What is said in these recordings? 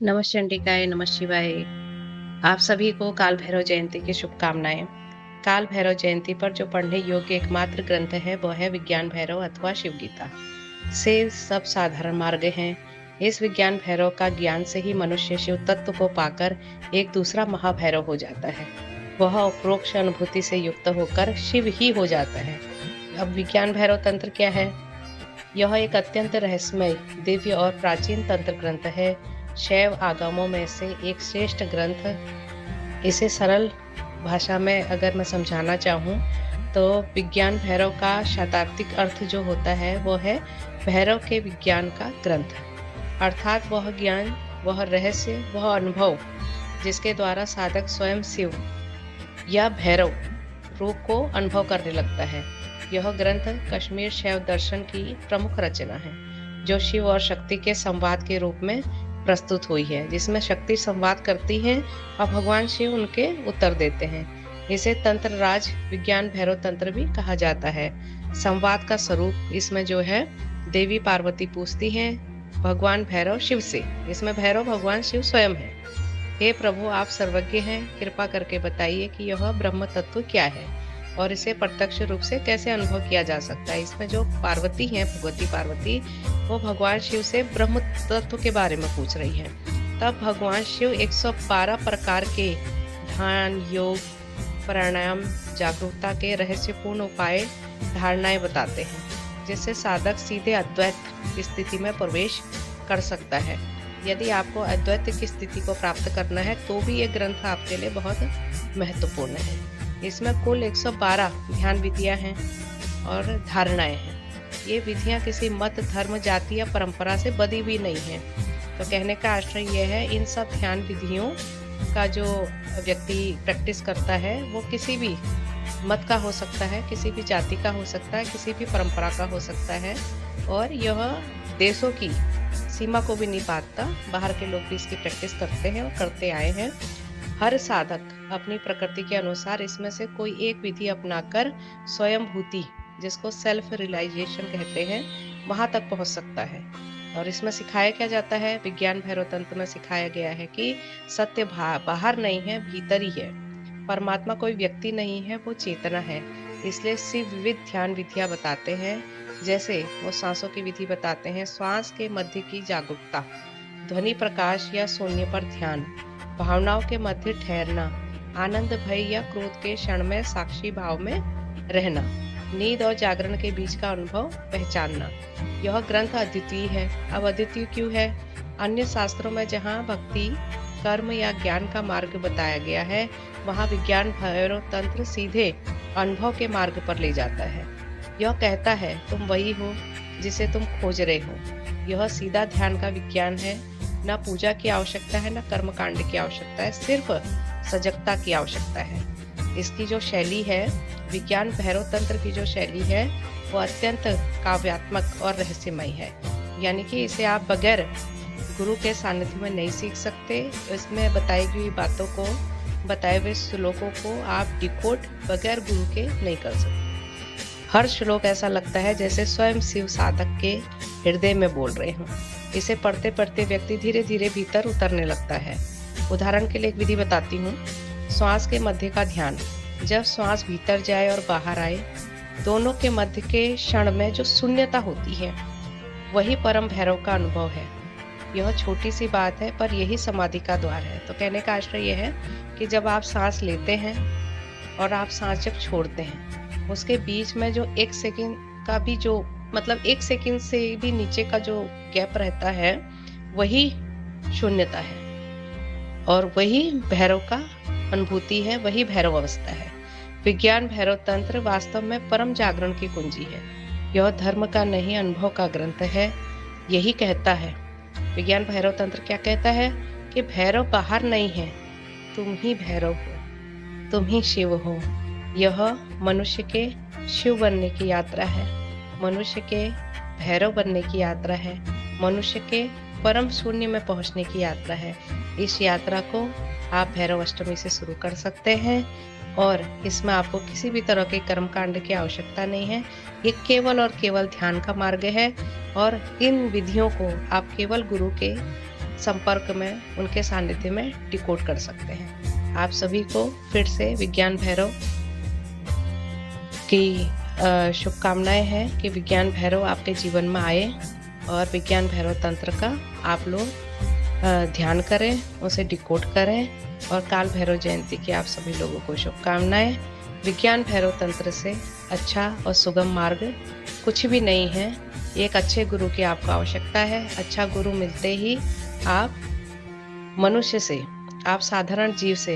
नमः चंडिकाय नमः शिवाय। आप सभी को काल भैरव जयंती की शुभकामनाएं। काल भैरव जयंती पर जो पढ़ने योग्य एकमात्र ग्रंथ है वह है विज्ञान भैरव अथवा शिव गीता। से सब साधारण मार्ग हैं। इस विज्ञान भैरव का ज्ञान से ही मनुष्य शिव तत्व को पाकर एक दूसरा महाभैरव हो जाता है। वह उपरोक्त अनुभूति से युक्त होकर शिव ही हो जाता है। अब विज्ञान भैरव तंत्र क्या है? यह एक अत्यंत रहस्यमय, दिव्य और प्राचीन तंत्र ग्रंथ है। शैव आगमों में से एक श्रेष्ठ ग्रंथ। इसे सरल भाषा में अगर मैं समझाना चाहूँ तो विज्ञान भैरव का शताब्दिक अर्थ जो होता है वो है भैरव के विज्ञान का ग्रंथ। अर्थात वह ज्ञान, वह रहस्य, वह अनुभव जिसके द्वारा साधक स्वयं शिव या भैरव रूप को अनुभव करने लगता है। यह ग्रंथ कश्मीर शैव दर्शन की प्रमुख रचना है, जो शिव और शक्ति के संवाद के रूप में प्रस्तुत हुई है, जिसमें शक्ति संवाद करती है और भगवान शिव उनके उत्तर देते हैं। इसे तंत्र राज विज्ञान भैरव तंत्र भी कहा जाता है। संवाद का स्वरूप इसमें जो है, देवी पार्वती पूछती हैं भगवान भैरव शिव से। इसमें भैरव भगवान शिव स्वयं है। हे प्रभु, आप सर्वज्ञ हैं, कृपा करके बताइए कि यह ब्रह्म तत्व क्या है और इसे प्रत्यक्ष रूप से कैसे अनुभव किया जा सकता है। इसमें जो पार्वती हैं, भगवती पार्वती, वो भगवान शिव से ब्रह्म तत्व के बारे में पूछ रही है। तब भगवान शिव 112 प्रकार के ध्यान, योग, प्राणायाम, जागरूकता के रहस्यपूर्ण उपाय, धारणाएं बताते हैं, जिससे साधक सीधे अद्वैत स्थिति में प्रवेश कर सकता है। यदि आपको अद्वैत की स्थिति को प्राप्त करना है तो भी ये ग्रंथ आपके लिए बहुत महत्वपूर्ण है। इसमें कुल 112 ध्यान विधियां हैं और धारणाएं हैं। ये विधियां किसी मत, धर्म, जाति या परंपरा से बदी हुई नहीं है। तो कहने का आशय यह है, इन सब ध्यान विधियों का जो व्यक्ति प्रैक्टिस करता है वो किसी भी मत का हो सकता है, किसी भी जाति का हो सकता है, किसी भी परंपरा का हो सकता है, और यह देशों की सीमा को भी नहीं पाता। बाहर के लोग भी इसकी प्रैक्टिस करते हैं और करते आए हैं। हर साधक अपनी प्रकृति के अनुसार इसमें से कोई एक विधि अपनाकर स्वयंभूति, जिसको सेल्फ रियलाइजेशन कहते हैं, वहां तक पहुंच सकता है। और इसमें सिखाया क्या जाता है? विज्ञान भैरव तंत्र में सिखाया गया है कि सत्य बाहर नहीं है, भीतर ही है। परमात्मा कोई व्यक्ति नहीं है, वो चेतना है। इसलिए शिव विविध ध्यान विधियां बताते हैं। जैसे वो सांसों की विधि बताते हैं, श्वास के मध्य की जागरूकता, ध्वनि प्रकाश या शून्य पर ध्यान, भावनाओं के मध्य ठहरना, आनंद, भय या क्रोध के क्षण में साक्षी भाव में रहना, नींद और जागरण के बीच का अनुभव पहचानना। यह ग्रंथ अद्वितीय है। अब अद्वितीय क्यों है? अन्य शास्त्रों में जहाँ भक्ति, कर्म या ज्ञान का मार्ग बताया गया है, वहाँ विज्ञान भैरव तंत्र सीधे अनुभव के मार्ग पर ले जाता है। यह कहता है, तुम वही हो जिसे तुम खोज रहे हो। यह सीधा ध्यान का विज्ञान है। न पूजा की आवश्यकता है, न कर्म कांड की आवश्यकता है, सिर्फ सजगता की आवश्यकता है। इसकी जो शैली है, विज्ञान भैरव तंत्र की जो शैली है, वो अत्यंत काव्यात्मक और रहस्यमय है। यानी कि इसे आप बगैर गुरु के सानिध्य में नहीं सीख सकते। इसमें बताई गई बातों को, बताए हुए श्लोकों को आप डिकोड बगैर गुरु के नहीं कर सकते। हर श्लोक ऐसा लगता है जैसे स्वयं शिव साधक के हृदय में बोल रहे हों। इसे पढ़ते पढ़ते व्यक्ति धीरे धीरे भीतर उतरने लगता है। उदाहरण के लिए एक विधि बताती हूँ। श्वास के मध्य का ध्यान। जब श्वास भीतर जाए और बाहर आए, दोनों के मध्य के क्षण में जो शून्यता होती है, वही परम भैरव का अनुभव है। यह छोटी सी बात है, पर यही समाधि का द्वार है। तो कहने का आशय यह है कि जब आप सांस लेते हैं और आप सांस जब छोड़ते हैं, उसके बीच में जो 1 सेकंड का भी जो, मतलब 1 सेकंड से भी नीचे का जो गैप रहता है, वही शून्यता है और वही भैरव का अनुभूति है, वही भैरव अवस्था है। विज्ञान भैरव तंत्र वास्तव में परम जागरण की कुंजी है। यह धर्म का नहीं, अनुभव का ग्रंथ है। यही कहता है विज्ञान भैरव तंत्र, क्या कहता है कि भैरव बाहर नहीं है, तुम ही भैरव हो, तुम ही शिव हो। यह मनुष्य के शिव बनने की यात्रा है, मनुष्य के भैरव बनने की यात्रा है, मनुष्य के परम शून्य में पहुंचने की यात्रा है। इस यात्रा को आप भैरव अष्टमी से शुरू कर सकते हैं और इसमें आपको किसी भी तरह के कर्मकांड की आवश्यकता नहीं है। ये केवल और केवल ध्यान का मार्ग है और इन विधियों को आप केवल गुरु के संपर्क में, उनके सानिध्य में डिकोड कर सकते हैं। आप सभी को फिर से विज्ञान भैरव की शुभकामनाएं हैं कि विज्ञान भैरव आपके जीवन में आए और विज्ञान भैरव तंत्र का आप लोग ध्यान करें, उसे डिकोड करें। और काल भैरव जयंती की आप सभी लोगों को शुभकामनाएं। विज्ञान भैरव तंत्र से अच्छा और सुगम मार्ग कुछ भी नहीं है। एक अच्छे गुरु की आपको आवश्यकता है। अच्छा गुरु मिलते ही आप मनुष्य से, आप साधारण जीव से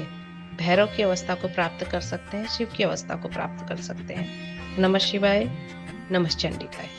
भैरव की अवस्था को प्राप्त कर सकते हैं, शिव की अवस्था को प्राप्त कर सकते हैं। नमः शिवाय, नमः चंडिकाय।